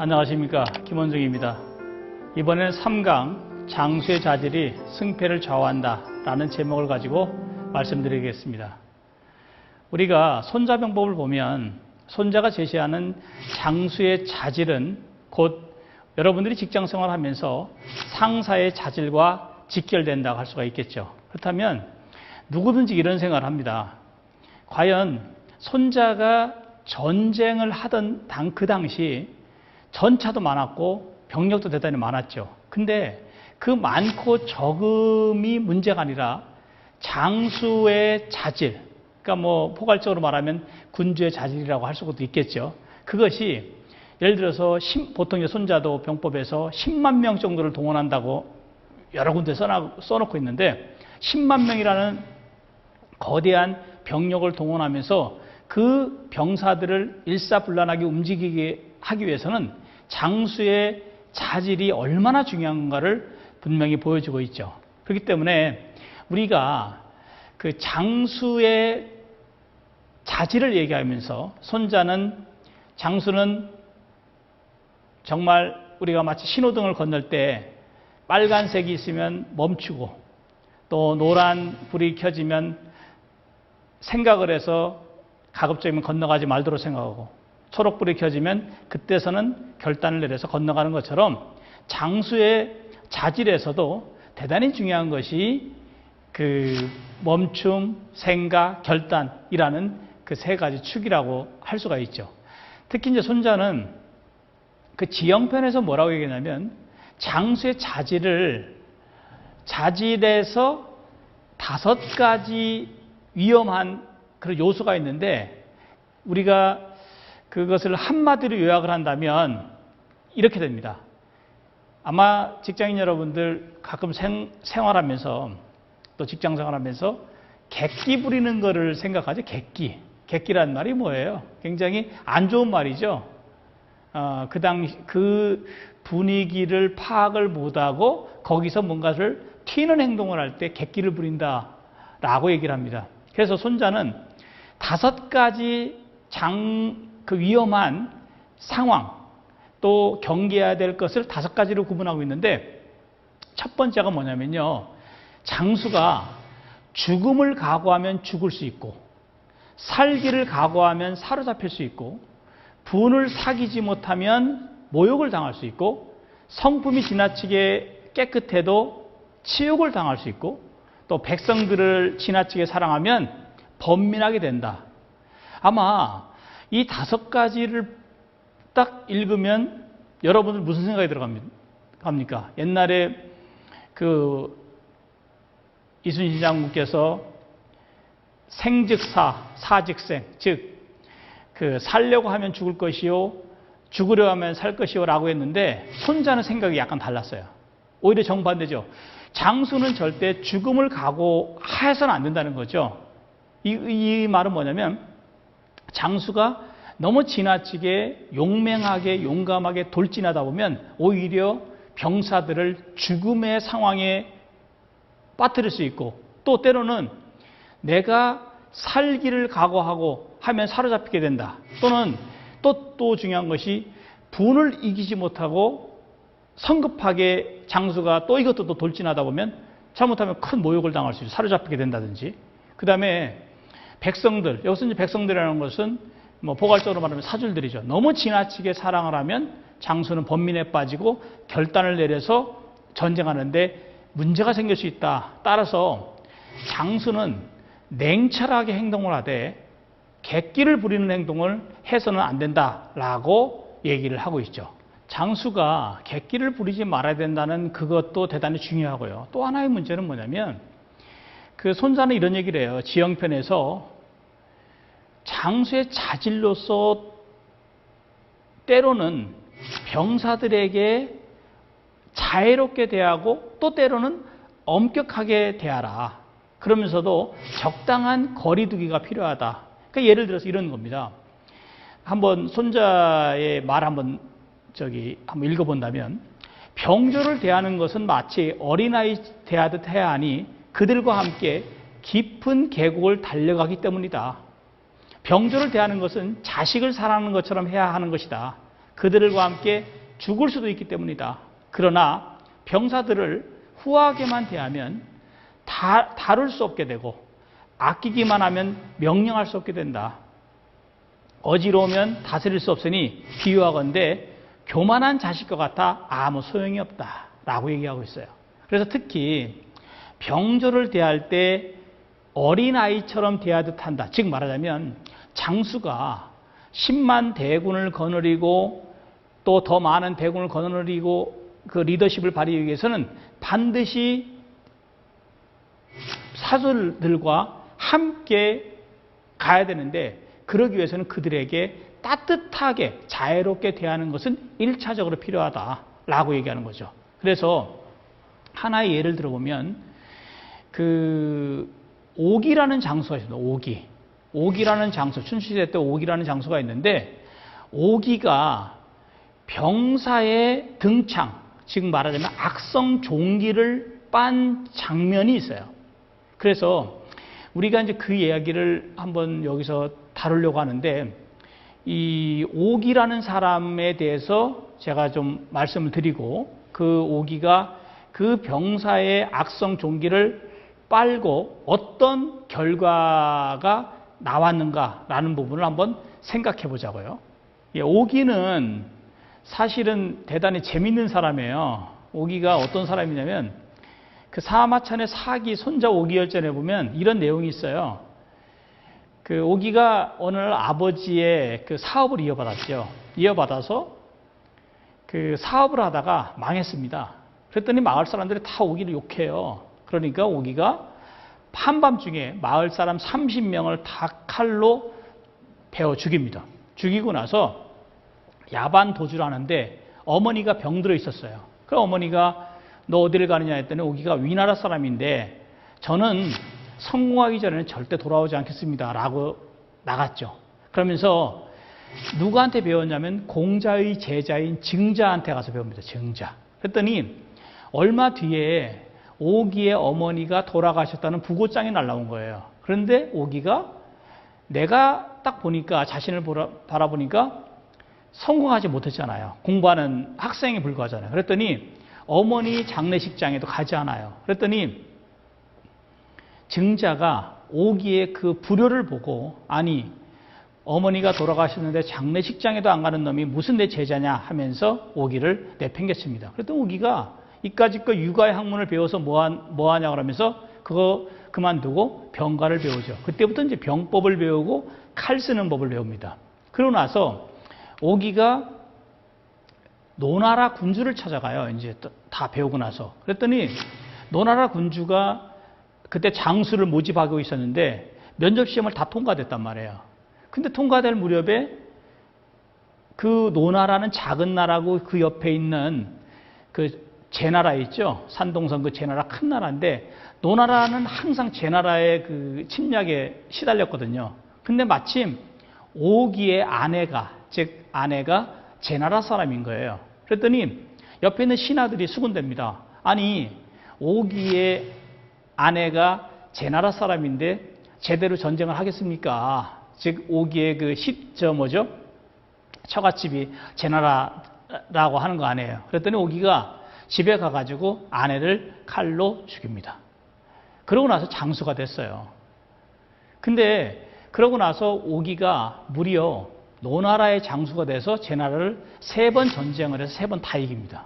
안녕하십니까, 김원중입니다. 이번에는 3강 장수의 자질이 승패를 좌우한다 라는 제목을 가지고 말씀드리겠습니다. 우리가 손자병법을 보면 손자가 제시하는 장수의 자질은 곧 여러분들이 직장생활을 하면서 상사의 자질과 직결된다고 할 수가 있겠죠. 그렇다면 누구든지 이런 생각을 합니다. 과연 손자가 전쟁을 하던 그 당시 전차도 많았고 병력도 대단히 많았죠. 근데 그 많고 적음이 문제가 아니라 장수의 자질, 그러니까 뭐 포괄적으로 말하면 군주의 자질이라고 할 수도 있겠죠. 그것이 예를 들어서 보통 손자도 병법에서 10만 명 정도를 동원한다고 여러 군데 써놓고 있는데 10만 명이라는 거대한 병력을 동원하면서 그 병사들을 일사불란하게 움직이게 하기 위해서는 장수의 자질이 얼마나 중요한가를 분명히 보여주고 있죠. 그렇기 때문에 우리가 그 장수의 자질을 얘기하면서 장수는 정말 우리가 마치 신호등을 건널 때 빨간색이 있으면 멈추고 또 노란 불이 켜지면 생각을 해서 가급적이면 건너가지 말도록 생각하고 초록불이 켜지면 그때서는 결단을 내려서 건너가는 것처럼 장수의 자질에서도 대단히 중요한 것이 그 멈춤, 생각, 결단이라는 그 세 가지 축이라고 할 수가 있죠. 특히 이제 손자는 그 지형편에서 뭐라고 얘기하냐면 장수의 자질에서 5가지 위험한 그런 요소가 있는데 우리가 그것을 한마디로 요약을 한다면 이렇게 됩니다. 아마 직장인 여러분들 가끔 생활하면서 또 직장 생활하면서 객기 부리는 거를 생각하죠. 객기라는 말이 뭐예요? 굉장히 안 좋은 말이죠. 그 당시 그 분위기를 파악을 못하고 거기서 뭔가를 튀는 행동을 할 때 객기를 부린다라고 얘기를 합니다. 그래서 손자는 5가지 그 위험한 상황 또 경계해야 될 것을 5가지로 구분하고 있는데 첫 번째가 뭐냐면요. 장수가 죽음을 각오하면 죽을 수 있고 살기를 각오하면 사로잡힐 수 있고 분을 사귀지 못하면 모욕을 당할 수 있고 성품이 지나치게 깨끗해도 치욕을 당할 수 있고 또 백성들을 지나치게 사랑하면 번민하게 된다. 아마 이 5가지를 딱 읽으면 여러분들 무슨 생각이 들어갑니까? 옛날에 그 이순신 장군께서 생즉사, 사즉생, 즉 그 살려고 하면 죽을 것이요, 죽으려 하면 살 것이요라고 했는데 손자는 생각이 약간 달랐어요. 오히려 정반대죠. 장수는 절대 죽음을 각오해서는 안 된다는 거죠. 이 말은 뭐냐면 장수가 너무 지나치게 용맹하게 용감하게 돌진하다 보면 오히려 병사들을 죽음의 상황에 빠뜨릴 수 있고 또 때로는 내가 살기를 각오하고 하면 사로잡히게 된다. 또는 또 중요한 것이 분을 이기지 못하고 성급하게 장수가 또 이것도 또 돌진하다 보면 잘못하면 큰 모욕을 당할 수 있고 사로잡히게 된다든지. 그 다음에 백성들, 여기서 이제 백성들이라는 것은 뭐 포괄적으로 말하면 사줄들이죠. 너무 지나치게 사랑을 하면 장수는 번민에 빠지고 결단을 내려서 전쟁하는데 문제가 생길 수 있다. 따라서 장수는 냉철하게 행동을 하되 객기를 부리는 행동을 해서는 안 된다라고 얘기를 하고 있죠. 장수가 객기를 부리지 말아야 된다는 그것도 대단히 중요하고요. 또 하나의 문제는 뭐냐면 그 손자는 이런 얘기를 해요. 지형편에서 장수의 자질로서 때로는 병사들에게 자애롭게 대하고 또 때로는 엄격하게 대하라. 그러면서도 적당한 거리두기가 필요하다. 그러니까 예를 들어서 이런 겁니다. 한번 손자의 말 한번 읽어본다면 병조를 대하는 것은 마치 어린아이 대하듯 해야 하니 그들과 함께 깊은 계곡을 달려가기 때문이다. 병조를 대하는 것은 자식을 사랑하는 것처럼 해야 하는 것이다. 그들과 함께 죽을 수도 있기 때문이다. 그러나 병사들을 후하게만 대하면 다룰 수 없게 되고 아끼기만 하면 명령할 수 없게 된다. 어지러우면 다스릴 수 없으니 비유하건대 교만한 자식과 같아 아무 소용이 없다 라고 얘기하고 있어요. 그래서 특히 병조를 대할 때 어린아이처럼 대하듯 한다. 즉 말하자면 장수가 10만 대군을 거느리고 또 더 많은 대군을 거느리고 그 리더십을 발휘하기 위해서는 반드시 사술들과 함께 가야 되는데 그러기 위해서는 그들에게 따뜻하게 자애롭게 대하는 것은 1차적으로 필요하다라고 얘기하는 거죠. 그래서 하나의 예를 들어보면 그 옥이라는 장수가 있습니다. 옥이라는 장수, 춘추시대 때 옥이라는 장수가 있는데 옥이가 병사의 등창, 지금 말하자면 악성 종기를 빤 장면이 있어요. 그래서 우리가 이제 그 이야기를 한번 여기서 다루려고 하는데 이 옥이라는 사람에 대해서 제가 좀 말씀을 드리고 그 옥이가 그 병사의 악성 종기를 빨고 어떤 결과가 나왔는가라는 부분을 한번 생각해 보자고요. 옥이는 사실은 대단히 재밌는 사람이에요. 옥이가 어떤 사람이냐면 그 사마천의 사기 손자 옥이열전에 보면 이런 내용이 있어요. 그 옥이가 어느 날 아버지의 그 사업을 이어받았죠. 이어받아서 그 사업을 하다가 망했습니다. 그랬더니 마을 사람들이 다 옥이를 욕해요. 그러니까 옥이가 한밤중에 마을 사람 30명을 다 칼로 베어 죽입니다. 죽이고 나서 야반 도주를 하는데 어머니가 병들어 있었어요. 그럼 어머니가 너 어디를 가느냐 했더니 옥이가 위나라 사람인데 저는 성공하기 전에는 절대 돌아오지 않겠습니다 라고 나갔죠. 그러면서 누구한테 배웠냐면 공자의 제자인 증자한테 가서 배웁니다. 증자. 그랬더니 얼마 뒤에 옥이의 어머니가 돌아가셨다는 부고장이 날라온 거예요. 그런데 옥이가 내가 딱 보니까 자신을 바라보니까 성공하지 못했잖아요. 공부하는 학생에 불과하잖아요. 그랬더니 어머니 장례식장에도 가지 않아요. 그랬더니 증자가 옥이의 그 불효를 보고 아니 어머니가 돌아가셨는데 장례식장에도 안 가는 놈이 무슨 내 제자냐 하면서 옥이를 내팽개칩니다. 그랬더니 옥이가 이까짓 거 육아의 학문을 배워서 뭐하냐 그러면서 그거 그만두고 병가를 배우죠. 그때부터 이제 병법을 배우고 칼 쓰는 법을 배웁니다. 그러고 나서 옥이가 노나라 군주를 찾아가요. 이제 다 배우고 나서. 그랬더니 노나라 군주가 그때 장수를 모집하고 있었는데 면접 시험을 다 통과됐단 말이에요. 근데 통과될 무렵에 그 노나라는 작은 나라고 그 옆에 있는 그 제나라 있죠. 산동성 그 제나라 큰 나라인데 노나라는 항상 제나라의 그 침략에 시달렸거든요. 근데 마침 옥이의 아내가 제나라 사람인 거예요. 그랬더니 옆에 있는 신하들이 수군댑니다. 아니 옥이의 아내가 제나라 사람인데 제대로 전쟁을 하겠습니까? 즉 옥이의 그 처갓집이 제나라라고 하는 거 아니에요. 그랬더니 옥이가 집에 가가지고 아내를 칼로 죽입니다. 그러고 나서 장수가 됐어요. 근데 그러고 나서 옥이가 무려 노나라의 장수가 돼서 제나라를 3번 전쟁을 해서 3번 다 이깁니다.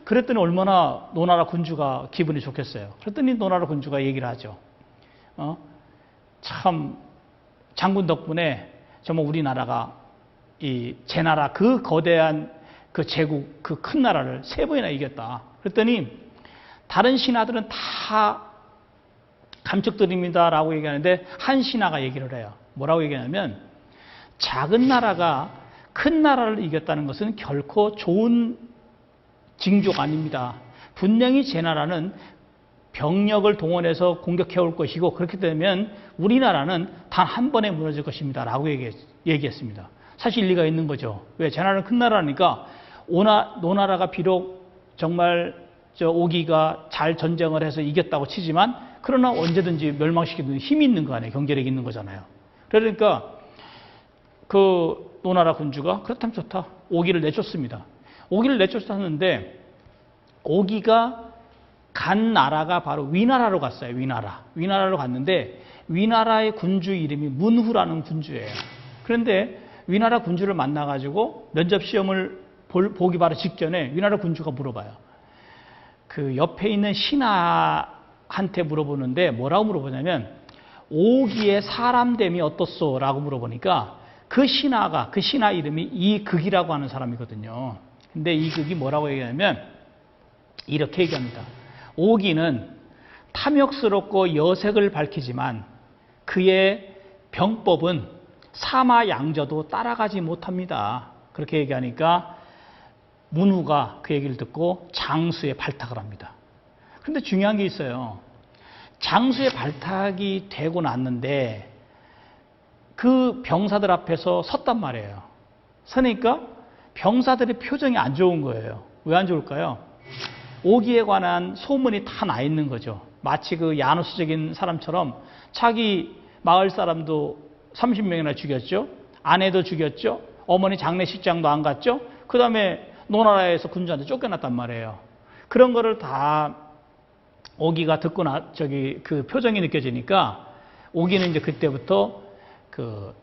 그랬더니 얼마나 노나라 군주가 기분이 좋겠어요. 그랬더니 노나라 군주가 얘기를 하죠. 참 장군 덕분에 정말 우리나라가 이 제나라 그 거대한 그 제국 그 큰 나라를 3번이나 이겼다. 그랬더니 다른 신하들은 다 감축드립니다라고 얘기하는데 한 신하가 얘기를 해요. 뭐라고 얘기하냐면 작은 나라가 큰 나라를 이겼다는 것은 결코 좋은 징조가 아닙니다. 분명히 제나라는 병력을 동원해서 공격해올 것이고 그렇게 되면 우리나라는 단 한 번에 무너질 것입니다. 라고 얘기했습니다. 사실 일리가 있는 거죠. 왜? 제나라는 큰 나라니까 노나라가 비록 정말 옥이가 잘 전쟁을 해서 이겼다고 치지만 그러나 언제든지 멸망시키는 힘이 있는 거 아니에요. 경제력이 있는 거잖아요. 그러니까 그 노나라 군주가 그렇다면 좋다. 옥이를 내쫓습니다. 오기를 내쫓았는데 오기가 간 나라가 바로 위나라로 갔어요. 위나라로 갔는데 위나라의 군주 이름이 문후라는 군주예요. 그런데 위나라 군주를 만나가지고 면접 시험을 보기 바로 직전에 위나라 군주가 물어봐요. 그 옆에 있는 신하한테 물어보는데 뭐라고 물어보냐면 오기의 사람됨이 어떻소? 라고 물어보니까 그 신하 이름이 이극이라고 하는 사람이거든요. 근데 이극이 뭐라고 얘기하냐면 이렇게 얘기합니다. 오기는 탐욕스럽고 여색을 밝히지만 그의 병법은 사마양저도 따라가지 못합니다. 그렇게 얘기하니까 문후가 그 얘기를 듣고 장수에 발탁을 합니다. 그런데 중요한 게 있어요. 장수에 발탁이 되고 났는데 그 병사들 앞에서 섰단 말이에요. 서니까 병사들의 표정이 안 좋은 거예요. 왜 안 좋을까요? 오기에 관한 소문이 다 나 있는 거죠. 마치 그 야누스적인 사람처럼 자기 마을 사람도 30명이나 죽였죠. 아내도 죽였죠. 어머니 장례식장도 안 갔죠. 그 다음에 노나라에서 군주한테 쫓겨났단 말이에요. 그런 거를 다 오기가 듣고 그 표정이 느껴지니까 오기는 이제 그때부터 그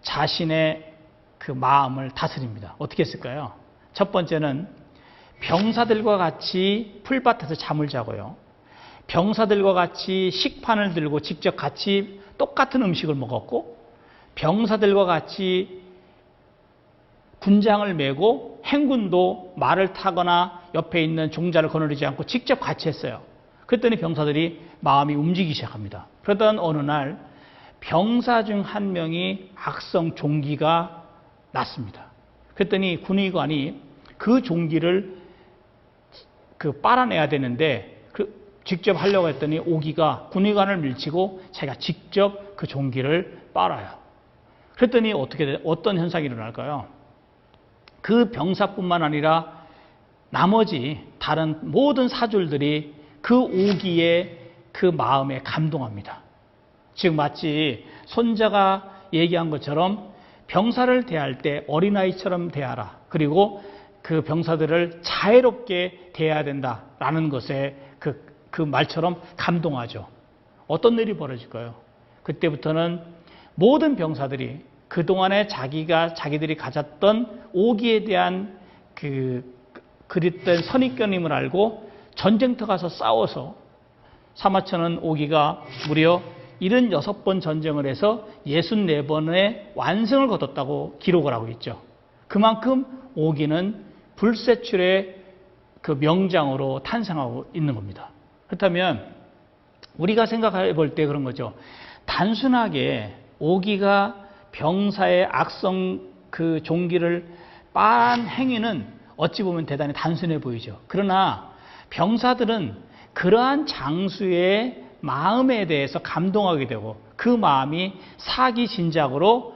자신의 그 마음을 다스립니다. 어떻게 했을까요? 첫 번째는 병사들과 같이 풀밭에서 잠을 자고요. 병사들과 같이 식판을 들고 직접 같이 똑같은 음식을 먹었고, 병사들과 같이 군장을 메고 행군도 말을 타거나 옆에 있는 종자를 거느리지 않고 직접 같이 했어요. 그랬더니 병사들이 마음이 움직이기 시작합니다. 그러던 어느 날 병사 중 한 명이 악성 종기가 났습니다. 그랬더니 군의관이 그 종기를 빨아내야 되는데 직접 하려고 했더니 오기가 군의관을 밀치고 자기가 직접 그 종기를 빨아요. 그랬더니 어떤 현상이 일어날까요? 그 병사뿐만 아니라 나머지 다른 모든 사졸들이 그 오기의 그 마음에 감동합니다. 즉 마치 손자가 얘기한 것처럼 병사를 대할 때 어린아이처럼 대하라. 그리고 그 병사들을 자애롭게 대해야 된다라는 것에 그 말처럼 감동하죠. 어떤 일이 벌어질까요? 그때부터는 모든 병사들이 그동안에 자기들이 가졌던 오기에 대한 그릇된 선입견임을 알고 전쟁터 가서 싸워서 사마천은 오기가 무려 76번 전쟁을 해서 64번의 완승을 거뒀다고 기록을 하고 있죠. 그만큼 오기는 불세출의 그 명장으로 탄생하고 있는 겁니다. 그렇다면 우리가 생각해 볼 때 그런 거죠. 단순하게 오기가 병사의 악성 그 종기를 빤 행위는 어찌 보면 대단히 단순해 보이죠. 그러나 병사들은 그러한 장수의 마음에 대해서 감동하게 되고 그 마음이 사기 진작으로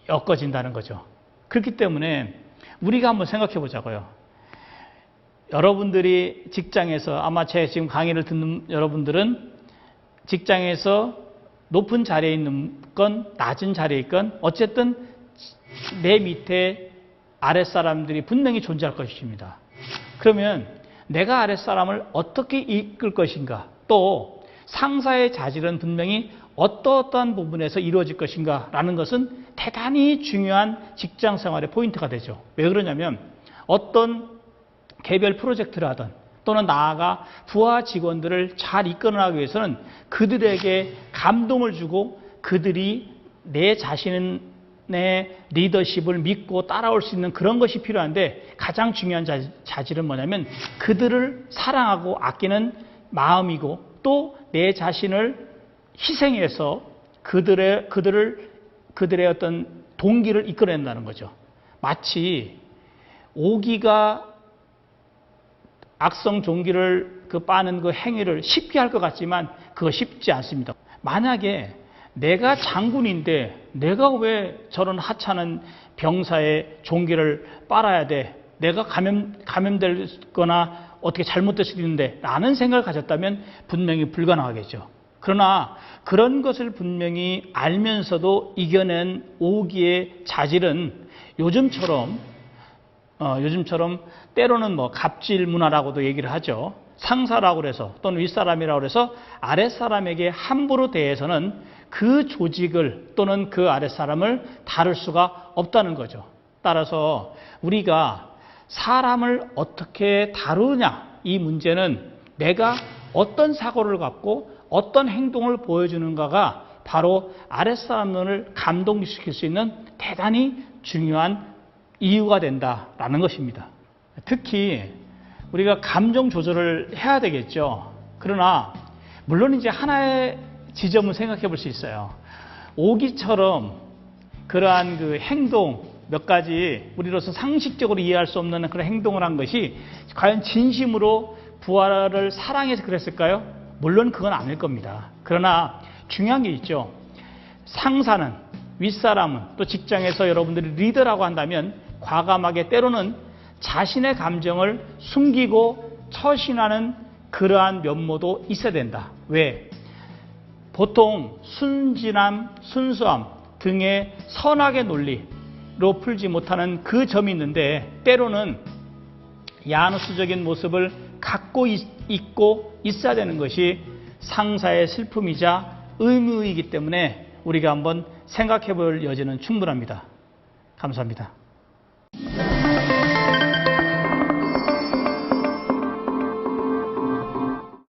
엮어진다는 거죠. 그렇기 때문에 우리가 한번 생각해 보자고요. 여러분들이 직장에서 아마 제 지금 강의를 듣는 여러분들은 직장에서 높은 자리에 있는 건 낮은 자리에 있건 어쨌든 내 밑에 아랫사람들이 분명히 존재할 것입니다. 그러면 내가 아랫사람을 어떻게 이끌 것인가, 또 상사의 자질은 분명히 어떠한 부분에서 이루어질 것인가 라는 것은 대단히 중요한 직장 생활의 포인트가 되죠. 왜 그러냐면 어떤 개별 프로젝트를 하든 또는 나아가 부하 직원들을 잘 이끌어나가기 위해서는 그들에게 감동을 주고 그들이 내 자신의 리더십을 믿고 따라올 수 있는 그런 것이 필요한데, 가장 중요한 자질은 뭐냐면 그들을 사랑하고 아끼는 마음이고 또 내 자신을 희생해서 그들의 어떤 동기를 이끌어낸다는 거죠. 마치 오기가 악성 종기를 빠는 그 행위를 쉽게 할 것 같지만 그거 쉽지 않습니다. 만약에 내가 장군인데 내가 왜 저런 하찮은 병사의 종기를 빨아야 돼? 내가 감염될 거나 어떻게 잘못될 수도 있는데 라는 생각을 가졌다면 분명히 불가능하겠죠. 그러나 그런 것을 분명히 알면서도 이겨낸 오기의 자질은 요즘처럼 요즘처럼 때로는 뭐 갑질 문화라고도 얘기를 하죠. 상사라고 그래서 또는 윗사람이라고 해서 아랫사람에게 함부로 대해서는 그 조직을 또는 그 아랫사람을 다룰 수가 없다는 거죠. 따라서 우리가 사람을 어떻게 다루냐, 이 문제는 내가 어떤 사고를 갖고 어떤 행동을 보여주는가가 바로 아랫사람을 감동시킬 수 있는 대단히 중요한 이유가 된다라는 것입니다. 특히 우리가 감정 조절을 해야 되겠죠. 그러나 물론 이제 하나의 지점은 생각해 볼 수 있어요. 오기처럼 그러한 그 행동 몇 가지 우리로서 상식적으로 이해할 수 없는 그런 행동을 한 것이 과연 진심으로 부하를 사랑해서 그랬을까요? 물론 그건 아닐 겁니다. 그러나 중요한 게 있죠. 상사는, 윗사람은, 또 직장에서 여러분들이 리더라고 한다면 과감하게 때로는 자신의 감정을 숨기고 처신하는 그러한 면모도 있어야 된다. 왜? 보통 순진함, 순수함 등의 선악의 논리로 풀지 못하는 그 점이 있는데 때로는 야누스적인 모습을 갖고 있고 있어야 되는 것이 상사의 슬픔이자 의무이기 때문에 우리가 한번 생각해 볼 여지는 충분합니다. 감사합니다.